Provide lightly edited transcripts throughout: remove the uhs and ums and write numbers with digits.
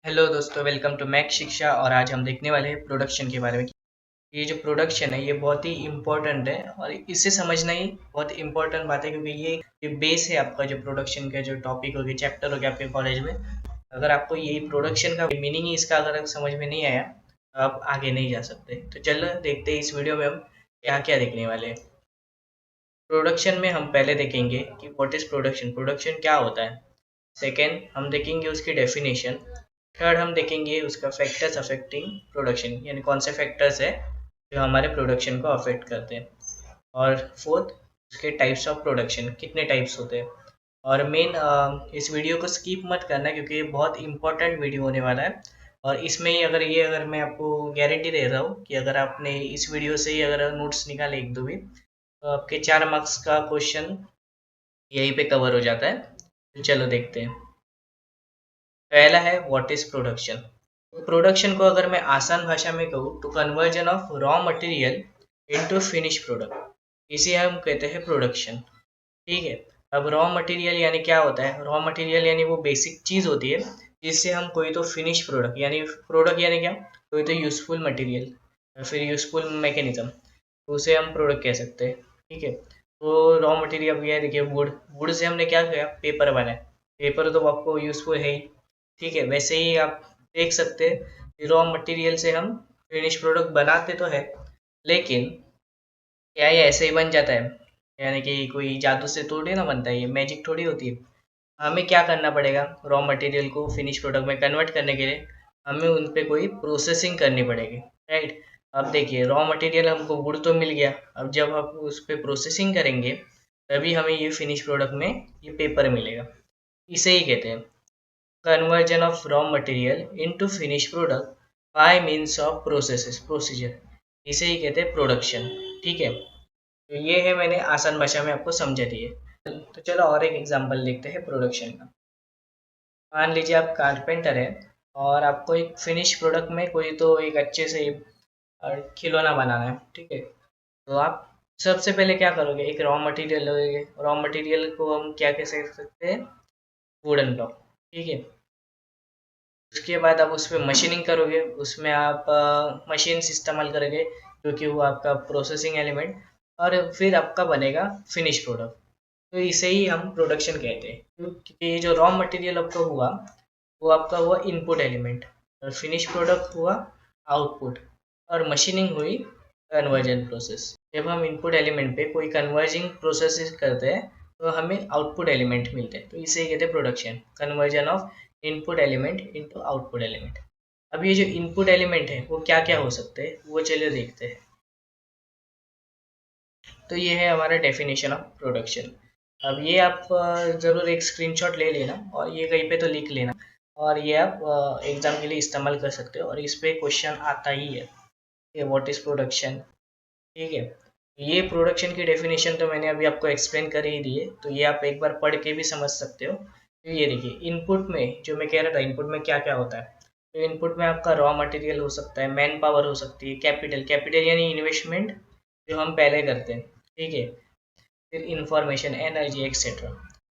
Hello दोस्तों, welcome to Mac शिक्षा। और आज हम देखने वाले हैं प्रोडक्शन के बारे में। ये जो प्रोडक्शन है ये बहुत ही इम्पोर्टेंट है और इसे समझना ही बहुत इम्पोर्टेंट बात है, क्योंकि ये बेस है आपका जो प्रोडक्शन का जो टॉपिक हो गया, चैप्टर हो गया आपके कॉलेज में। अगर आपको यही प्रोडक्शन का मीनिंग ही इसका अगर समझ में नहीं आया तो आप आगे नहीं जा सकते। तो चलो देखते हैं इस वीडियो में हम क्या क्या देखने वाले हैं। प्रोडक्शन में हम पहले देखेंगे कि व्हाट इज प्रोडक्शन, प्रोडक्शन क्या होता है। सेकेंड हम देखेंगे उसकी डेफिनेशन। थर्ड हम देखेंगे उसका फैक्टर्स अफेक्टिंग प्रोडक्शन, यानी कौन से फैक्टर्स है जो हमारे प्रोडक्शन को अफेक्ट करते हैं। और फोर्थ उसके टाइप्स ऑफ प्रोडक्शन, कितने टाइप्स होते हैं। और मेन इस वीडियो को स्किप मत करना, क्योंकि ये बहुत इंपॉर्टेंट वीडियो होने वाला है। और इसमें ही अगर मैं आपको गारंटी दे रहा हूँ कि अगर आपने इस वीडियो से ही अगर नोट्स निकाले एक दो भी, तो आपके 4 मार्क्स का क्वेश्चन यहीं पे कवर हो जाता है। तो चलो देखते हैं। पहला है व्हाट इज प्रोडक्शन। प्रोडक्शन को अगर मैं आसान भाषा में कहूँ तो conversion of raw material into finish product, इसे हम कहते हैं प्रोडक्शन। ठीक है। अब रॉ मटेरियल यानी क्या होता है? रॉ मटेरियल यानी वो बेसिक चीज होती है जिससे हम कोई तो फिनिश प्रोडक्ट, यानी प्रोडक्ट यानी क्या, कोई तो यूजफुल मटेरियल या फिर यूजफुल मैकेनिज्म, तो उसे हम प्रोडक्ट कह सकते हैं। ठीक है। तो रॉ मटेरियल अब ये देखिए, वुड, वुड से हमने क्या किया, पेपर बनाया। पेपर तो आपको यूजफुल है ही। ठीक है, वैसे ही आप देख सकते हैं रॉ मटेरियल से हम फिनिश प्रोडक्ट बनाते तो है, लेकिन क्या ये ऐसे ही बन जाता है? यानी कि कोई जादू से थोड़ी ना बनता है, ये मैजिक थोड़ी होती है। हमें क्या करना पड़ेगा, रॉ मटेरियल को फिनिश प्रोडक्ट में कन्वर्ट करने के लिए हमें उन पे कोई प्रोसेसिंग करनी पड़ेगी। राइट। अब देखिए, रॉ मटेरियल हमको वुड तो मिल गया, अब जब हम उस पर प्रोसेसिंग करेंगे तभी हमें ये फिनिश प्रोडक्ट में ये पेपर मिलेगा। इसे ही कहते हैं conversion of raw material into finished product by means of processes procedure, इसे ही कहते हैं प्रोडक्शन। ठीक है। तो ये है, मैंने आसान भाषा में आपको समझा दिए। तो चलो और एक एग्जांपल देखते हैं प्रोडक्शन का। मान लीजिए आप कारपेंटर है और आपको एक फिनिश प्रोडक्ट में कोई तो एक अच्छे से खिलौना बनाना है। ठीक है। तो आप सबसे पहले क्या करोगे, एक रॉ मटेरियल लोगे। रॉ मटेरियल को हम क्या कह सकते हैं, वुडन ब्लॉक। ठीक है। उसके बाद आप उस पर मशीनिंग करोगे, उसमें आप मशीन्स इस्तेमाल करोगे जो कि वो आपका प्रोसेसिंग एलिमेंट, और फिर आपका बनेगा फिनिश प्रोडक्ट। तो इसे ही हम प्रोडक्शन कहते हैं, क्योंकि ये जो रॉ मटेरियल आपका हुआ वो आपका हुआ इनपुट एलिमेंट, और फिनिश प्रोडक्ट हुआ आउटपुट, और मशीनिंग हुई कन्वर्जन प्रोसेस। जब हम इनपुट एलिमेंट पे कोई कन्वर्जिंग प्रोसेस करते हैं तो हमें आउटपुट एलिमेंट मिलते हैं, तो इसे ही कहते हैं production, conversion of input element into output element. अब ये जो इनपुट एलिमेंट है वो क्या क्या हो सकते हैं, वो चलिए देखते हैं। तो ये है हमारा डेफिनेशन ऑफ प्रोडक्शन। अब ये आप ज़रूर एक स्क्रीनशॉट ले लेना और ये कहीं पे तो लिख लेना, और ये आप एग्ज़ाम के लिए इस्तेमाल कर सकते हो, और इस पे क्वेश्चन आता ही है कि व्हाट इज़ प्रोडक्शन। ठीक है। ये प्रोडक्शन की डेफिनेशन तो मैंने अभी आपको एक्सप्लेन कर ही दी है, तो ये आप एक बार पढ़ के भी समझ सकते हो। तो ये देखिए, इनपुट में जो मैं कह रहा था, इनपुट में क्या क्या होता है। तो इनपुट में आपका रॉ मटेरियल हो सकता है, मैन पावर हो सकती है, कैपिटल, कैपिटल यानी इन्वेस्टमेंट जो हम पहले करते हैं। ठीक है। फिर इंफॉर्मेशन, एनर्जी एक्सेट्रा।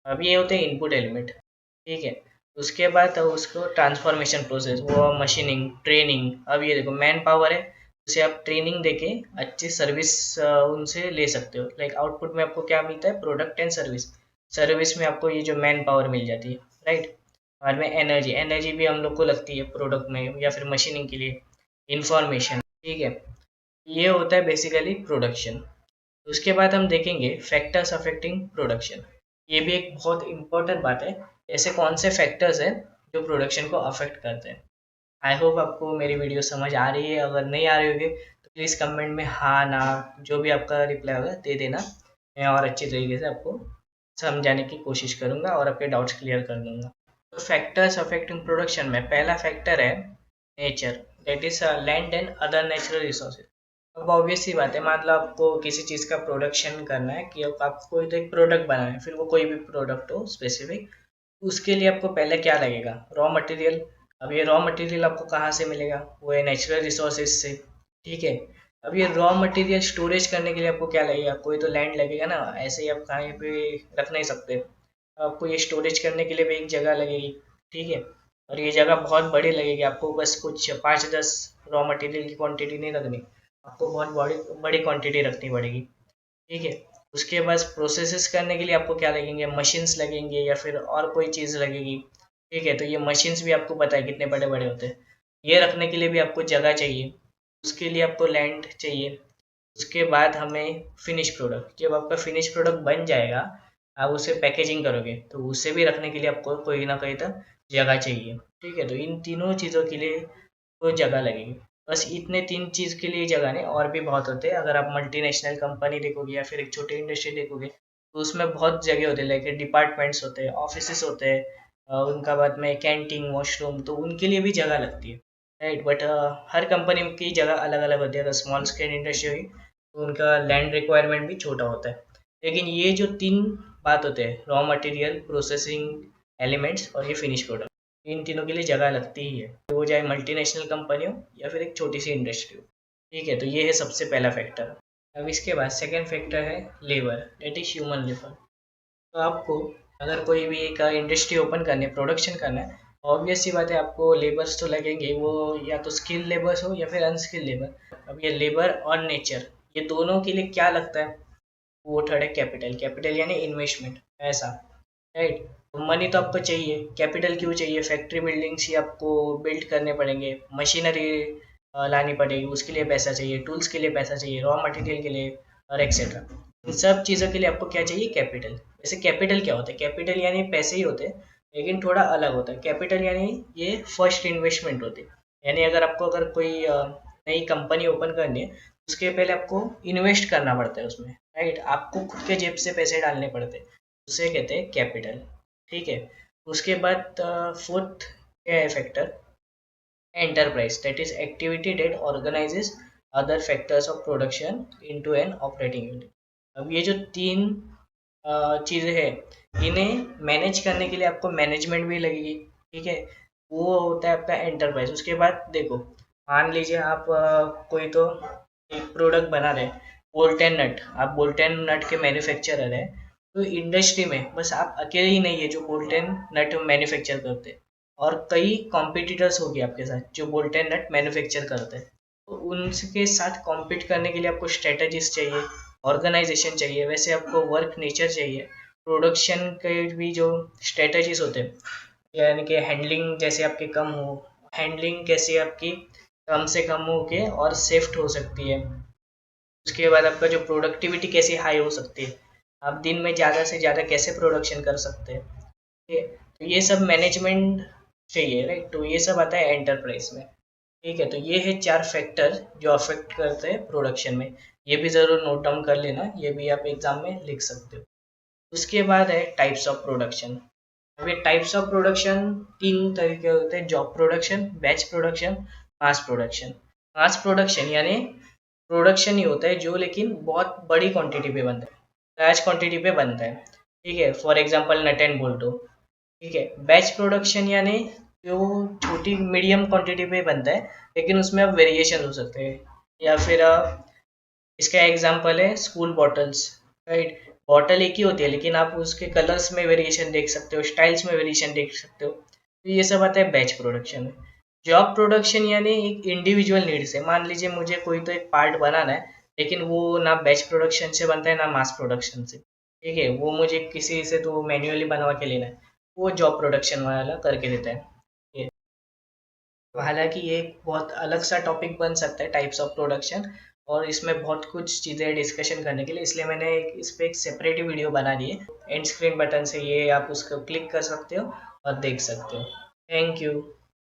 अब ये होते हैं इनपुट एलिमेंट। ठीक है। उसके बाद उसको ट्रांसफॉर्मेशन प्रोसेस, वो मशीनिंग, ट्रेनिंग। अब ये देखो, मैन पावर है, उसे आप ट्रेनिंग देके अच्छी सर्विस उनसे ले सकते हो। लाइक आउटपुट में आपको क्या मिलता है, प्रोडक्ट एंड सर्विस। सर्विस में आपको ये जो मैन पावर मिल जाती है। राइट। बाद में एनर्जी, एनर्जी भी हम लोग को लगती है प्रोडक्ट में या फिर मशीनिंग के लिए। इंफॉर्मेशन। ठीक है। ये होता है बेसिकली प्रोडक्शन। उसके बाद हम देखेंगे फैक्टर्स अफेक्टिंग प्रोडक्शन। ये भी एक बहुत इंपॉर्टेंट बात है। ऐसे कौन से फैक्टर्स हैं जो प्रोडक्शन को अफेक्ट करते हैं। आई होप आपको मेरी वीडियो समझ आ रही है। अगर नहीं आ रही होगी तो प्लीज़ कमेंट में हाँ ना जो भी आपका रिप्लाई होगा दे देना। मैं और अच्छी तरीके से आपको समझाने की कोशिश करूँगा और आपके डाउट्स क्लियर कर दूंगा। तो फैक्टर्स अफेक्टिंग प्रोडक्शन में पहला फैक्टर है nature, that is land and other natural resources. अब ऑब्वियस सी बात है, मान लो आपको किसी चीज़ का प्रोडक्शन करना है, कि अब आपको कोई तो एक प्रोडक्ट बनाना है, फिर वो कोई भी प्रोडक्ट हो स्पेसिफिक, उसके लिए आपको पहले क्या लगेगा, रॉ मटेरियल। अब ये रॉ मटेरियल आपको कहाँ से मिलेगा, वो है नेचुरल रिसोर्सेज से। ठीक है। अब ये रॉ मटेरियल स्टोरेज करने के लिए आपको क्या लगेगा, कोई तो लैंड लगेगा ना, ऐसे ही आप कहीं पे रख नहीं सकते। आपको ये स्टोरेज करने के लिए भी एक जगह लगेगी। ठीक है। और ये जगह बहुत बड़ी लगेगी आपको, बस कुछ 5-10 रॉ मटेरियल की क्वांटिटी नहीं रखनी, आपको बहुत बड़ी बड़ी क्वांटिटी रखनी पड़ेगी। ठीक है, उसके बाद प्रोसेसेस करने के लिए आपको क्या लगेंगे, मशीन्स लगेंगे या फिर और कोई चीज़ लगेगी। ठीक है, तो ये मशीन्स भी आपको पता है कितने बड़े बड़े होते हैं। ये रखने के लिए भी आपको जगह चाहिए, उसके लिए आपको लैंड चाहिए। उसके बाद हमें फिनिश प्रोडक्ट, जब आपका फिनिश प्रोडक्ट बन जाएगा, आप उसे पैकेजिंग करोगे तो उसे भी रखने के लिए आपको कोई ना कोई तो जगह चाहिए। ठीक है, तो इन तीनों चीज़ों के लिए तो जगह लगेगी। बस इतने 3 चीज़ के लिए जगह नहीं, और भी बहुत होते हैं। अगर आप मल्टीनेशनल कंपनी देखोगे या फिर एक छोटी इंडस्ट्री देखोगे तो उसमें बहुत जगह होते हैं, लाइक डिपार्टमेंट्स होते हैं, ऑफिसेस होते हैं, उनका बाद में कैंटीन, वॉशरूम, तो उनके लिए भी जगह लगती है। राइट, बट हर कंपनी की जगह अलग अलग होती है। अगर स्मॉल स्केल इंडस्ट्री हुई तो उनका लैंड रिक्वायरमेंट भी छोटा होता है। लेकिन ये जो 3 बात होते हैं, रॉ मटेरियल, प्रोसेसिंग एलिमेंट्स और ये फिनिश प्रोडक्ट, इन तीनों के लिए जगह लगती ही है, तो वो चाहे मल्टीनेशनल कंपनी हो या फिर एक छोटी सी इंडस्ट्री हो। ठीक है, तो ये है सबसे पहला फैक्टर। अब इसके बाद सेकेंड फैक्टर है labour, that is human labour. तो आपको अगर कोई भी एक इंडस्ट्री ओपन करनी है, प्रोडक्शन करना है, ऑब्वियस सी बात है आपको लेबर्स तो लगेंगे, वो या तो स्किल लेबर्स हो या फिर अनस्किल लेबर। अब ये लेबर और नेचर, ये दोनों के लिए क्या लगता है, वो थर्ड है कैपिटल। कैपिटल यानी इन्वेस्टमेंट, पैसा। राइट, मनी तो आपको चाहिए। कैपिटल क्यों चाहिए, फैक्ट्री बिल्डिंग्स ही आपको बिल्ड करने पड़ेंगे, मशीनरी लानी पड़ेगी, उसके लिए पैसा चाहिए, टूल्स के लिए पैसा चाहिए, रॉ मटेरियल के लिए और एक्सेट्रा। इन सब चीज़ों के लिए आपको क्या चाहिए, कैपिटल। वैसे कैपिटल क्या होता है, कैपिटल यानी पैसे ही होते हैं, लेकिन थोड़ा अलग होता है। कैपिटल यानी ये फर्स्ट इन्वेस्टमेंट होती है, यानी अगर कोई नई कंपनी ओपन करनी है, उसके पहले आपको इन्वेस्ट करना पड़ता है उसमें। राइट, आपको खुद के जेब से पैसे डालने पड़ते हैं, उसे कहते हैं कैपिटल। ठीक है, उसके बाद फोर्थ क्या है factor, enterprise, that is activity that organises other factors of production into an operating unit. अब ये जो 3 चीज़ें हैं, इन्हें मैनेज करने के लिए आपको मैनेजमेंट भी लगेगी। ठीक है, वो होता है आपका एंटरप्राइज। उसके बाद देखो, मान लीजिए आप कोई तो एक प्रोडक्ट बना रहे हैं, बोल्टन नट, आप बोल्टन नट के मैन्युफैक्चरर है, तो इंडस्ट्री में बस आप अकेले ही नहीं है जो बोल्टन नट मैन्युफैक्चर करते हैं, और कई कॉम्पिटिटर्स होगी आपके साथ जो बोल्टन नट मैन्युफैक्चर करते हैं। तो उनके साथ कॉम्पीट करने के लिए आपको स्ट्रेटजीज चाहिए, ऑर्गेनाइजेशन चाहिए, वैसे आपको वर्क नेचर चाहिए। प्रोडक्शन के भी जो स्ट्रेटजीज होते हैं, यानी कि हैंडलिंग जैसे आपकी कम हो, हैंडलिंग कैसे आपकी कम से कम हो के और सेफ्ट हो सकती है। उसके बाद आपका जो प्रोडक्टिविटी कैसे हाई हो सकती है, आप दिन में ज़्यादा से ज़्यादा कैसे प्रोडक्शन कर सकते हैं। ठीक है, तो ये सब मैनेजमेंट चाहिए। राइट, तो ये सब आता है एंटरप्राइज में। ठीक है, तो ये है 4 फैक्टर जो अफेक्ट करते हैं प्रोडक्शन में। ये भी ज़रूर नोट डाउन कर लेना, ये भी आप एग्जाम में लिख सकते हो। उसके बाद है टाइप्स ऑफ प्रोडक्शन। अब ये टाइप्स ऑफ प्रोडक्शन 3 तरीके होते हैं, job production, batch production, mass production. Mass production यानी प्रोडक्शन ही होता है जो लेकिन बहुत बड़ी क्वांटिटी पे बनता है, लार्ज क्वांटिटी पे बनता है। ठीक है, for example nut and bolt हो। ठीक है, बैच प्रोडक्शन यानी जो छोटी मीडियम क्वांटिटी पे बनता है, लेकिन उसमें अब वेरिएशन हो सकते हैं। या फिर इसका एग्जांपल है स्कूल बॉटल्स। राइट, बॉटल एक ही होती है लेकिन आप उसके कलर्स में वेरिएशन देख सकते हो, स्टाइल्स में वेरिएशन देख सकते हो, तो ये सब आता है बैच प्रोडक्शन में। जॉब प्रोडक्शन यानी एक इंडिविजुअल नीड से, मान लीजिए मुझे कोई तो एक पार्ट बनाना है, लेकिन वो ना बैच प्रोडक्शन से बनता है ना मास प्रोडक्शन से। ठीक है, वो मुझे किसी से तो मैन्युअली बनवा के लेना है, वो जॉब प्रोडक्शन वाला करके देता है। ये तो हालांकि ये एक बहुत अलग सा टॉपिक बन सकता है, टाइप्स ऑफ प्रोडक्शन, और इसमें बहुत कुछ चीज़ें डिस्कशन करने के लिए, इसलिए मैंने इस पे एक सेपरेट वीडियो बना दी है। एंड स्क्रीन बटन से ये आप उसको क्लिक कर सकते हो और देख सकते हो। Thank you.